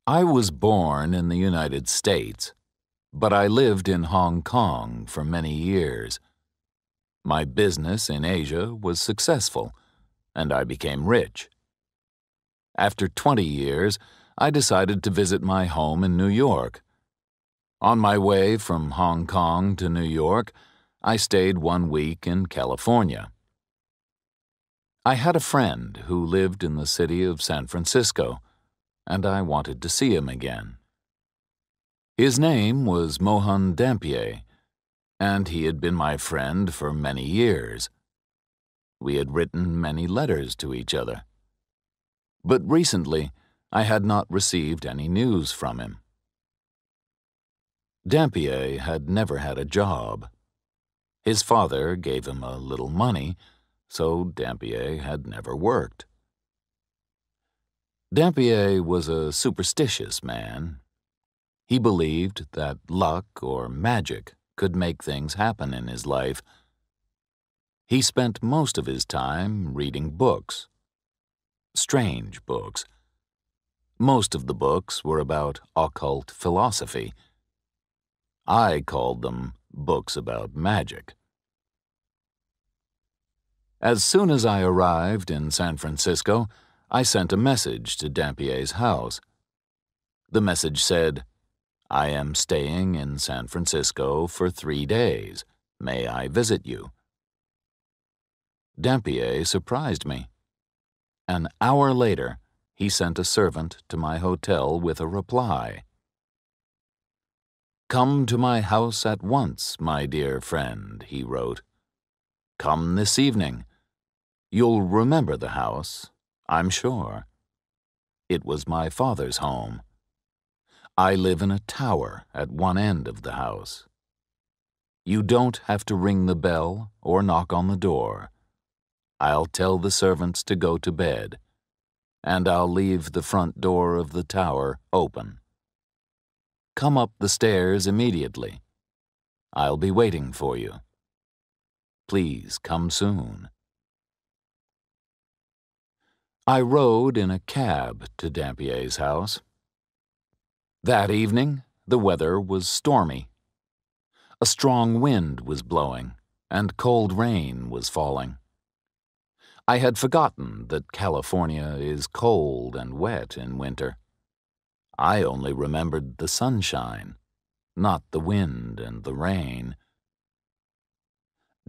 I was born in the United States, but I lived in Hong Kong for many years. My business in Asia was successful, and I became rich. After 20 years, I decided to visit my home in New York. On my way from Hong Kong to New York, I stayed 1 week in California. I had a friend who lived in the city of San Francisco, and I wanted to see him again. His name was Mohan Dampier, and he had been my friend for many years. We had written many letters to each other. But recently, I had not received any news from him. Dampier had never had a job. His father gave him a little money, so Dampier had never worked. Dampier was a superstitious man. He believed that luck or magic could make things happen in his life. He spent most of his time reading books. Strange books. Most of the books were about occult philosophy. I called them books about magic. As soon as I arrived in San Francisco, I sent a message to Dampier's house. The message said, "I am staying in San Francisco for 3 days. May I visit you?" Dampier surprised me. An hour later, he sent a servant to my hotel with a reply. "Come to my house at once, my dear friend," he wrote. "Come this evening. You'll remember the house, I'm sure. It was my father's home. I live in a tower at one end of the house. You don't have to ring the bell or knock on the door. I'll tell the servants to go to bed, and I'll leave the front door of the tower open. Come up the stairs immediately. I'll be waiting for you. Please come soon." I rode in a cab to Dampier's house. That evening, the weather was stormy. A strong wind was blowing, and cold rain was falling. I had forgotten that California is cold and wet in winter. I only remembered the sunshine, not the wind and the rain.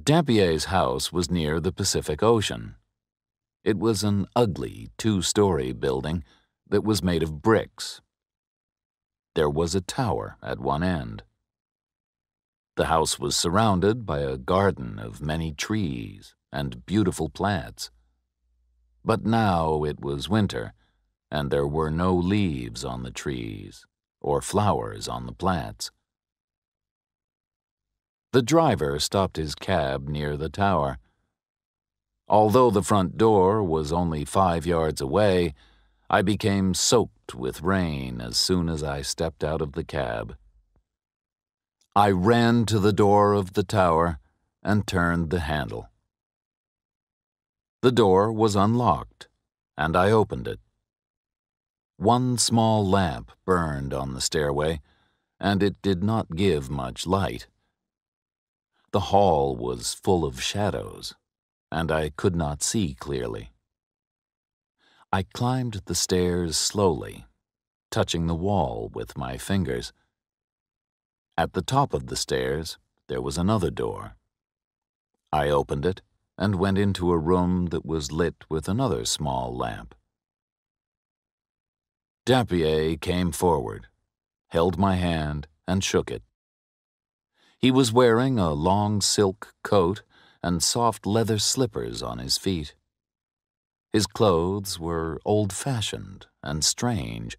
Dampier's house was near the Pacific Ocean. It was an ugly 2-story building that was made of bricks. There was a tower at one end. The house was surrounded by a garden of many trees and beautiful plants. But now it was winter, and there were no leaves on the trees or flowers on the plants. The driver stopped his cab near the tower. Although the front door was only 5 yards away, I became soaked with rain as soon as I stepped out of the cab. I ran to the door of the tower and turned the handle. The door was unlocked, and I opened it. One small lamp burned on the stairway, and it did not give much light. The hall was full of shadows, and I could not see clearly. I climbed the stairs slowly, touching the wall with my fingers. At the top of the stairs, there was another door. I opened it and went into a room that was lit with another small lamp. Dampier came forward, held my hand, and shook it. He was wearing a long silk coat and soft leather slippers on his feet. His clothes were old-fashioned and strange.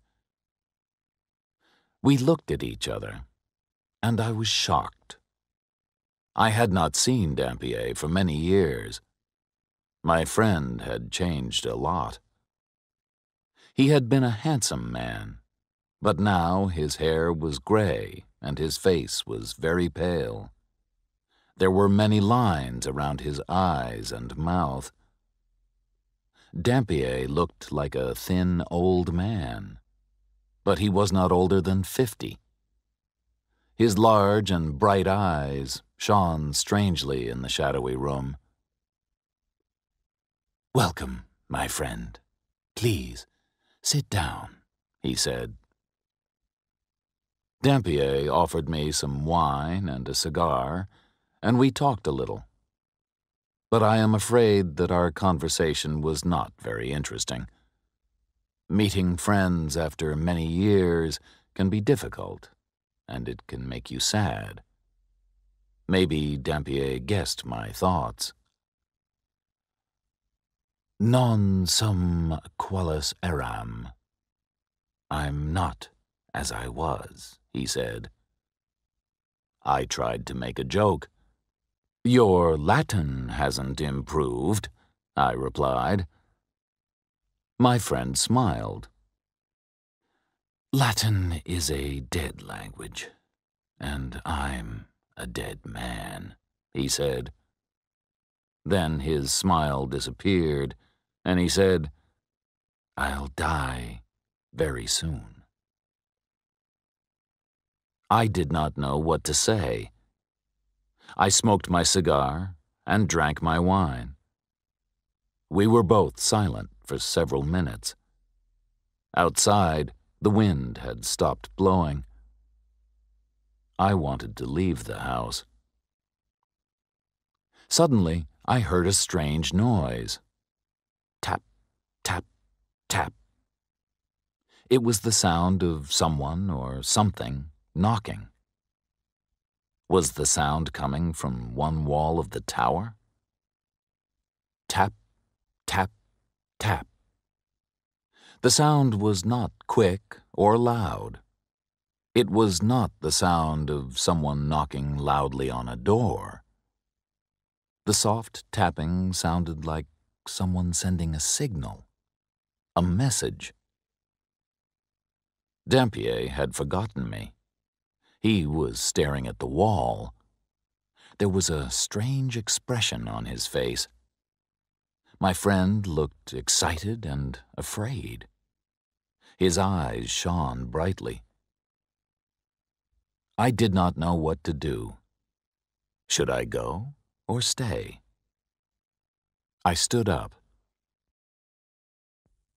We looked at each other, and I was shocked. I had not seen Dampier for many years. My friend had changed a lot. He had been a handsome man, but now his hair was gray and his face was very pale. There were many lines around his eyes and mouth. Dampier looked like a thin old man. but he was not older than 50. His large and bright eyes shone strangely in the shadowy room. "Welcome, my friend. Please, sit down," he said. Dampier offered me some wine and a cigar, and we talked a little. But I am afraid that our conversation was not very interesting. Meeting friends after many years can be difficult, and it can make you sad. Maybe Dampier guessed my thoughts. "Non sum qualis eram." "I'm not as I was," he said. I tried to make a joke. "Your Latin hasn't improved," I replied. My friend smiled. "Latin is a dead language, and I'm a dead man," he said. Then his smile disappeared, and he said, "I'll die very soon." I did not know what to say. I smoked my cigar and drank my wine. We were both silent for several minutes. Outside, the wind had stopped blowing. I wanted to leave the house. Suddenly, I heard a strange noise. Tap, tap, tap. It was the sound of someone or something knocking. Was the sound coming from one wall of the tower? Tap, tap, tap. The sound was not quick or loud. It was not the sound of someone knocking loudly on a door. The soft tapping sounded like someone sending a signal, a message. Dampier had forgotten me. He was staring at the wall. There was a strange expression on his face. My friend looked excited and afraid. His eyes shone brightly. I did not know what to do. Should I go or stay? I stood up.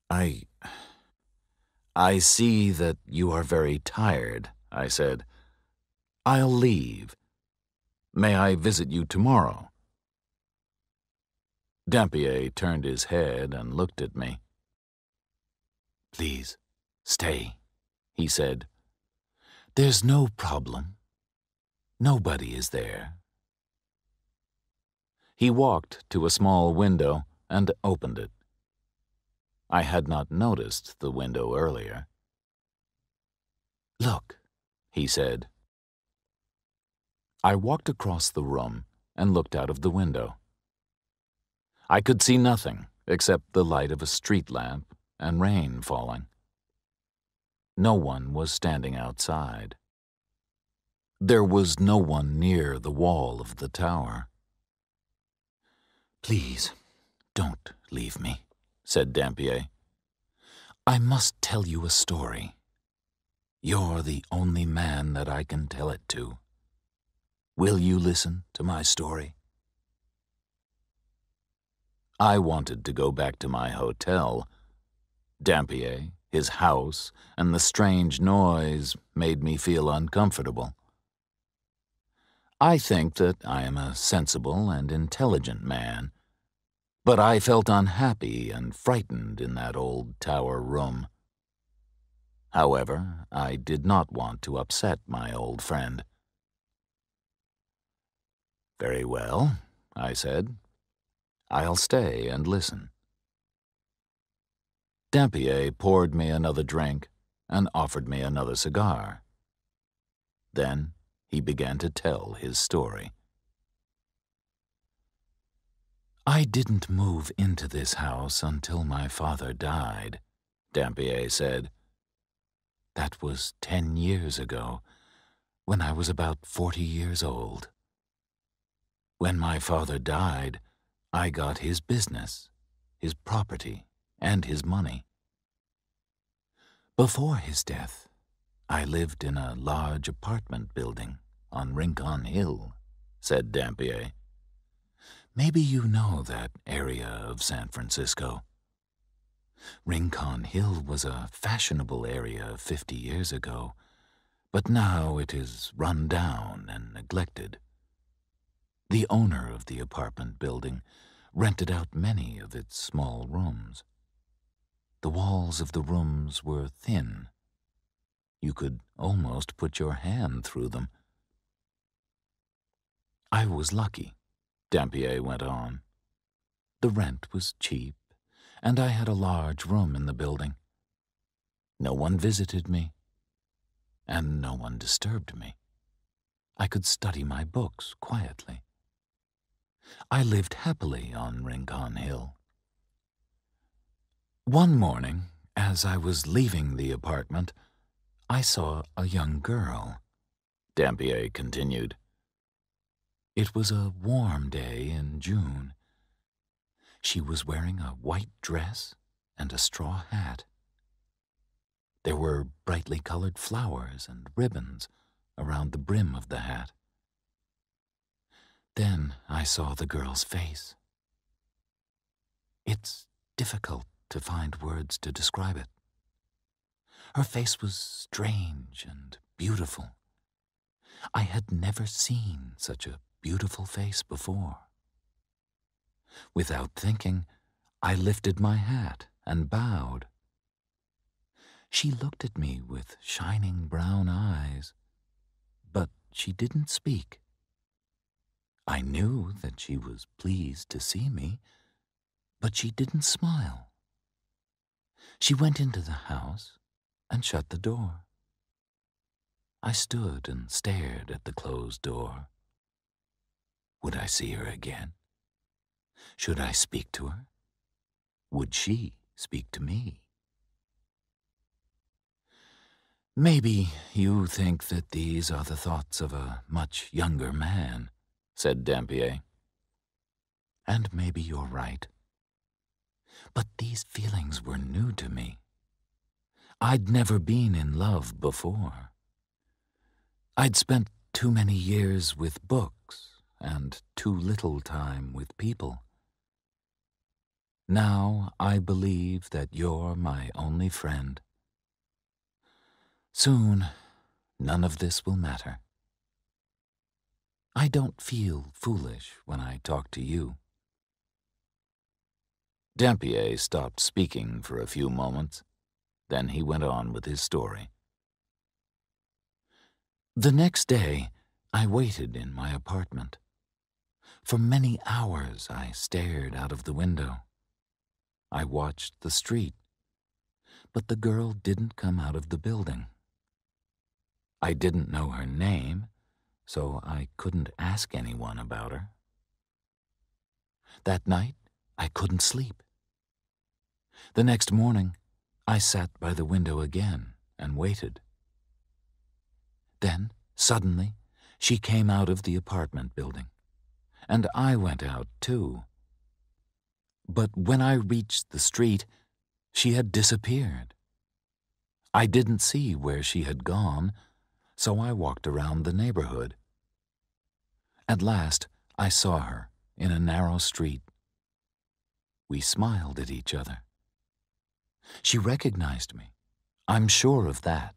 I see that you are very tired," I said. "I'll leave. May I visit you tomorrow?" Dampier turned his head and looked at me. "Please, stay," he said. "There's no problem. Nobody is there." He walked to a small window and opened it. I had not noticed the window earlier. "Look," he said. I walked across the room and looked out of the window. I could see nothing except the light of a street lamp and rain falling. No one was standing outside. There was no one near the wall of the tower. "Please, don't leave me," said Dampier. "I must tell you a story. You're the only man that I can tell it to. Will you listen to my story?" I wanted to go back to my hotel. Dampier, his house, and the strange noise made me feel uncomfortable. I think that I am a sensible and intelligent man, but I felt unhappy and frightened in that old tower room. However, I did not want to upset my old friend. "Very well," I said. "I'll stay and listen." Dampier poured me another drink and offered me another cigar. Then he began to tell his story. "I didn't move into this house until my father died," Dampier said. "That was 10 years ago, when I was about 40 years old. When my father died, I got his business, his property, and his money. Before his death, I lived in a large apartment building on Rincon Hill, said Dampier. Maybe you know that area of San Francisco. Rincon Hill was a fashionable area 50 years ago, but now it is run down and neglected. The owner of the apartment building rented out many of its small rooms. The walls of the rooms were thin. You could almost put your hand through them. I was lucky, Dampier went on. The rent was cheap, and I had a large room in the building. No one visited me, and no one disturbed me. I could study my books quietly. I lived happily on Rincon Hill. One morning, as I was leaving the apartment, I saw a young girl, Dampier continued. It was a warm day in June. She was wearing a white dress and a straw hat. There were brightly colored flowers and ribbons around the brim of the hat. Then I saw the girl's face. It's difficult to find words to describe it. Her face was strange and beautiful. I had never seen such a beautiful face before. Without thinking, I lifted my hat and bowed. She looked at me with shining brown eyes, but she didn't speak. I knew that she was pleased to see me, but she didn't smile. She went into the house and shut the door. I stood and stared at the closed door. Would I see her again? Should I speak to her? Would she speak to me? Maybe you think that these are the thoughts of a much younger man, said Dampier. And maybe you're right. But these feelings were new to me. I'd never been in love before. I'd spent too many years with books and too little time with people. Now I believe that you're my only friend. Soon, none of this will matter. I don't feel foolish when I talk to you. Dampier stopped speaking for a few moments. Then he went on with his story. The next day, I waited in my apartment. For many hours, I stared out of the window. I watched the street, but the girl didn't come out of the building. I didn't know her name, so I couldn't ask anyone about her. That night, I couldn't sleep. The next morning, I sat by the window again and waited. Then, suddenly, she came out of the apartment building, and I went out too. But when I reached the street, she had disappeared. I didn't see where she had gone, so I walked around the neighborhood. At last, I saw her in a narrow street. We smiled at each other. She recognized me. I'm sure of that.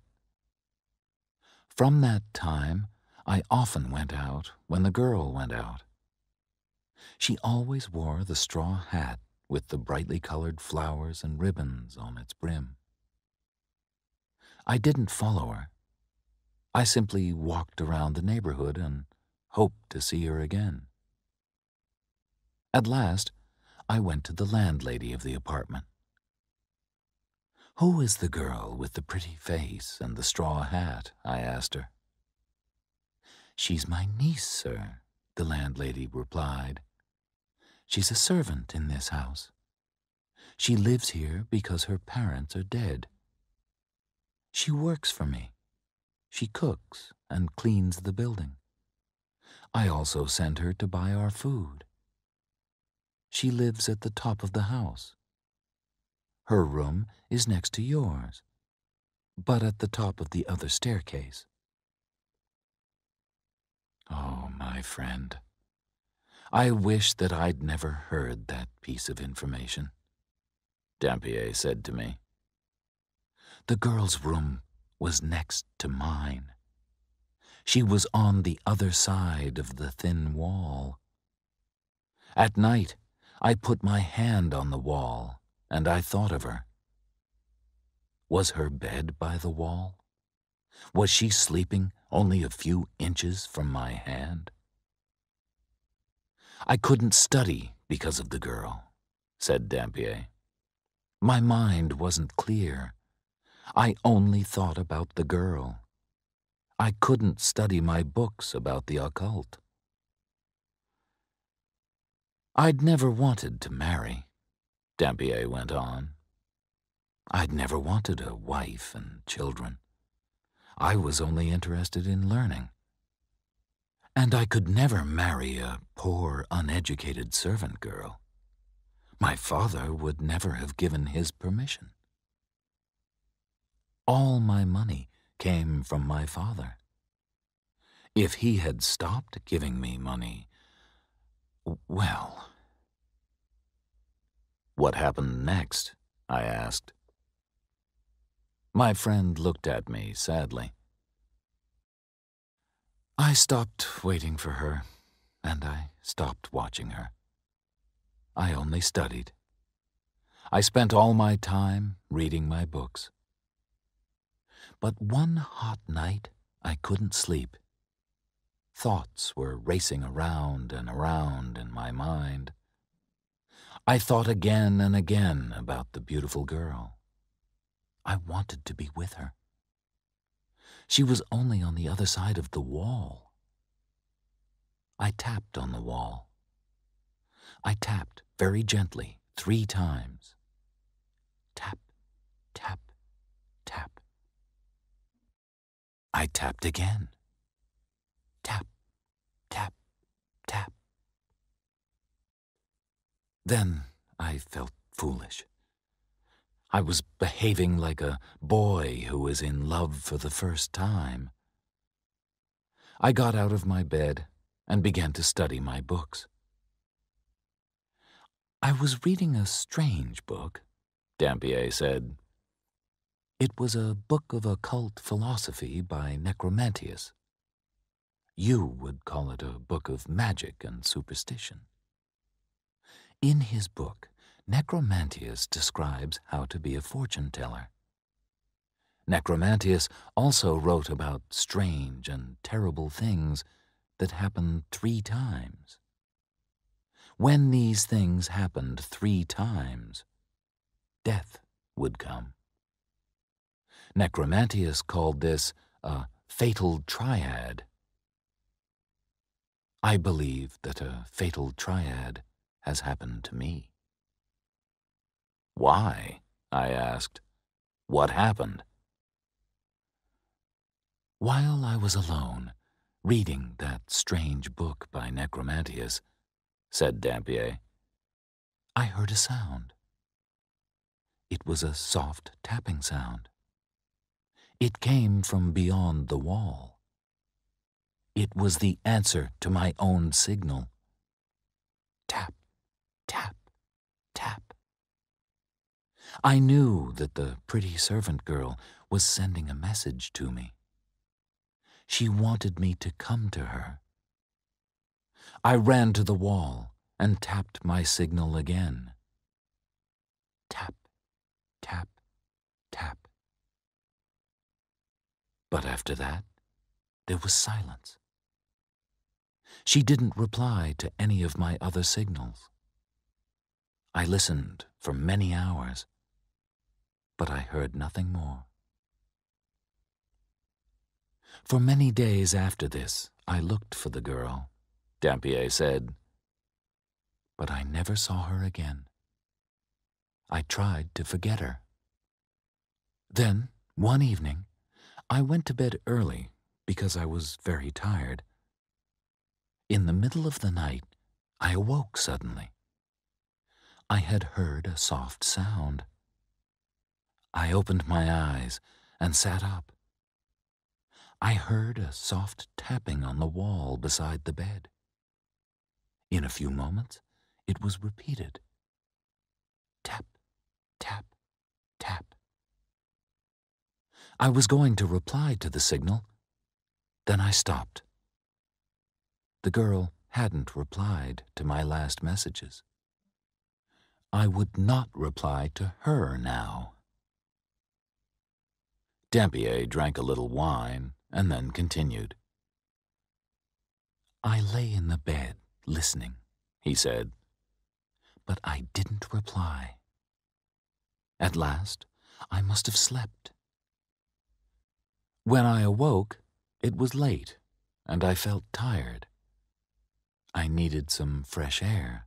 From that time, I often went out when the girl went out. She always wore the straw hat with the brightly colored flowers and ribbons on its brim. I didn't follow her. I simply walked around the neighborhood and hoped to see her again. At last, I went to the landlady of the apartment. "Who is the girl with the pretty face and the straw hat?" I asked her. "She's my niece, sir," the landlady replied. "She's a servant in this house. She lives here because her parents are dead. She works for me. She cooks and cleans the building. I also send her to buy our food. She lives at the top of the house. Her room is next to yours. but at the top of the other staircase. Oh, my friend, I wish that I'd never heard that piece of information, Dampier said to me. The girl's room was next to mine. She was on the other side of the thin wall. At night, I put my hand on the wall, and I thought of her. Was her bed by the wall? Was she sleeping only a few inches from my hand? I couldn't study because of the girl, said Dampier. My mind wasn't clear. I only thought about the girl. I couldn't study my books about the occult. I'd never wanted to marry, Dampier went on. I'd never wanted a wife and children. I was only interested in learning. And I could never marry a poor, uneducated servant girl. My father would never have given his permission. All my money came from my father. If he had stopped giving me money, well... What happened next? I asked. My friend looked at me sadly. I stopped waiting for her, and I stopped watching her. I only studied. I spent all my time reading my books. But one hot night, I couldn't sleep. Thoughts were racing around and around in my mind. I thought again and again about the beautiful girl. I wanted to be with her. She was only on the other side of the wall. I tapped on the wall. I tapped very gently 3 times. Tap, tap, tap. I tapped again. Tap, tap, tap. Then I felt foolish. I was behaving like a boy who is in love for the first time. I got out of my bed and began to study my books. I was reading a strange book, Dampier said. It was a book of occult philosophy by Necromantius. You would call it a book of magic and superstition. In his book, Necromantius describes how to be a fortune-teller. Necromantius also wrote about strange and terrible things that happened 3 times. When these things happened 3 times, death would come. Necromantius called this a fatal triad. I believe that a fatal triad has happened to me. Why? I asked. What happened? While I was alone, reading that strange book by Necromantius, said Dampier, I heard a sound. It was a soft tapping sound. It came from beyond the wall. It was the answer to my own signal. Tap, tap, tap. I knew that the pretty servant girl was sending a message to me. She wanted me to come to her. I ran to the wall and tapped my signal again. Tap, tap, tap. But after that, there was silence. She didn't reply to any of my other signals. I listened for many hours, but I heard nothing more. For many days after this, I looked for the girl, Dampier said, but I never saw her again. I tried to forget her. Then, one evening, I went to bed early because I was very tired. In the middle of the night, I awoke suddenly. I had heard a soft sound. I opened my eyes and sat up. I heard a soft tapping on the wall beside the bed. In a few moments, it was repeated. Tap, tap, tap. I was going to reply to the signal, then I stopped. The girl hadn't replied to my last messages. I would not reply to her now. Dampier drank a little wine and then continued. I lay in the bed, listening, he said, but I didn't reply. At last, I must have slept. When I awoke, it was late, and I felt tired. I needed some fresh air,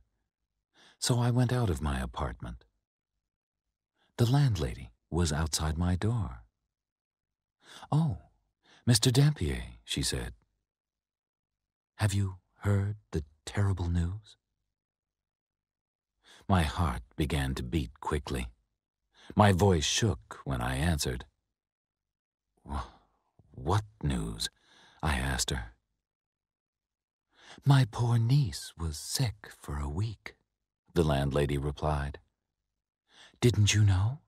so I went out of my apartment. The landlady was outside my door. Oh, Mr. Dampier, she said. Have you heard the terrible news? My heart began to beat quickly. My voice shook when I answered. What news? I asked her. My poor niece was sick for a week, the landlady replied. Didn't you know?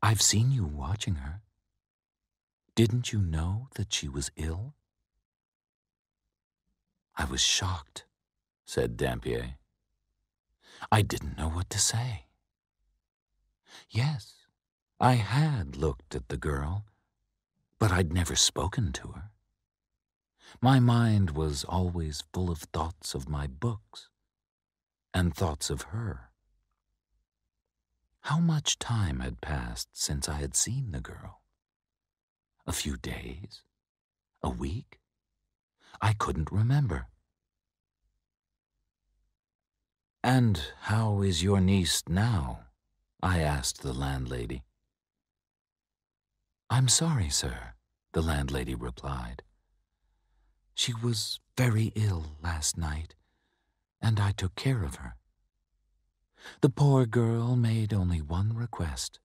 I've seen you watching her. Didn't you know that she was ill? I was shocked, said Dampier. I didn't know what to say. Yes, I had looked at the girl, but I'd never spoken to her. My mind was always full of thoughts of my books and thoughts of her. How much time had passed since I had seen the girl? A few days? A week? I couldn't remember. And how is your niece now? I asked the landlady. I'm sorry, sir, the landlady replied. She was very ill last night, and I took care of her. The poor girl made only one request.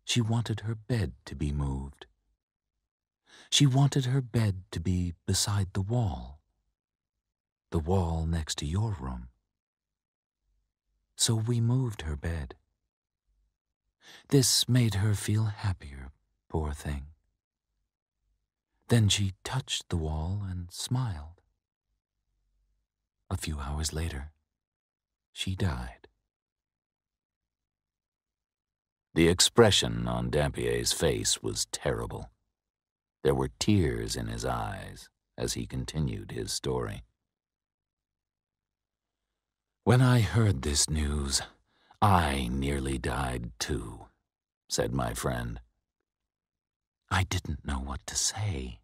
She wanted her bed to be moved. She wanted her bed to be beside the wall next to your room. So we moved her bed. This made her feel happier, poor thing. Then she touched the wall and smiled. A few hours later, she died. The expression on Dampier's face was terrible. There were tears in his eyes as he continued his story. When I heard this news, I nearly died too, said my friend. I didn't know what to say.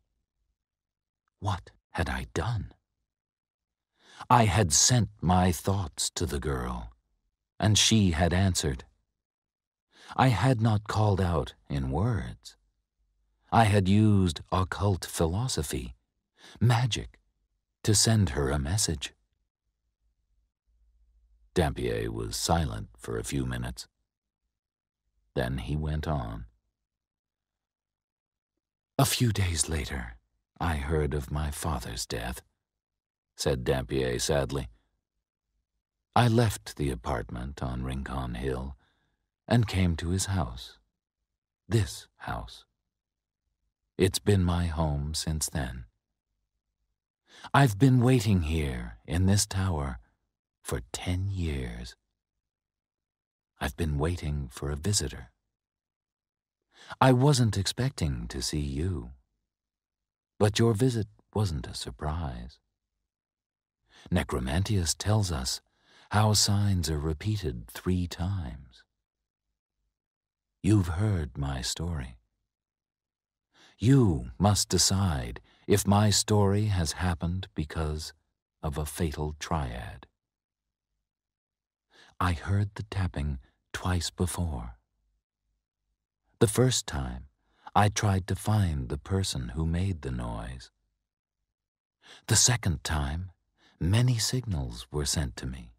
What had I done? I had sent my thoughts to the girl, and she had answered. I had not called out in words. I had used occult philosophy, magic, to send her a message. Dampier was silent for a few minutes. Then he went on. A few days later, I heard of my father's death, said Dampier sadly. I left the apartment on Rincon Hill and came to his house, this house. It's been my home since then. I've been waiting here in this tower for 10 years. I've been waiting for a visitor. I wasn't expecting to see you, but your visit wasn't a surprise. Necromantius tells us how signs are repeated 3 times. You've heard my story. You must decide if my story has happened because of a fatal triad. I heard the tapping twice before. The first time, I tried to find the person who made the noise. The second time, many signals were sent to me,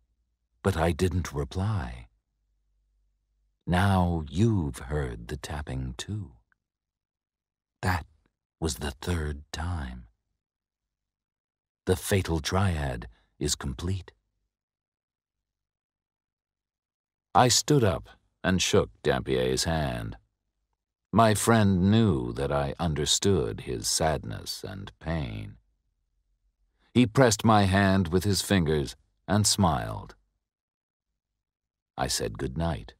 but I didn't reply. Now you've heard the tapping too. That was the third time. The fatal triad is complete. I stood up and shook Dampier's hand. My friend knew that I understood his sadness and pain. He pressed my hand with his fingers and smiled. I said good night.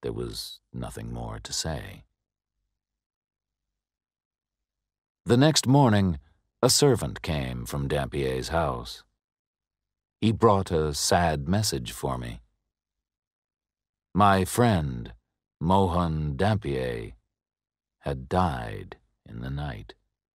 There was nothing more to say. The next morning, a servant came from Dampier's house. He brought a sad message for me. My friend, Mohan Dampier, had died in the night.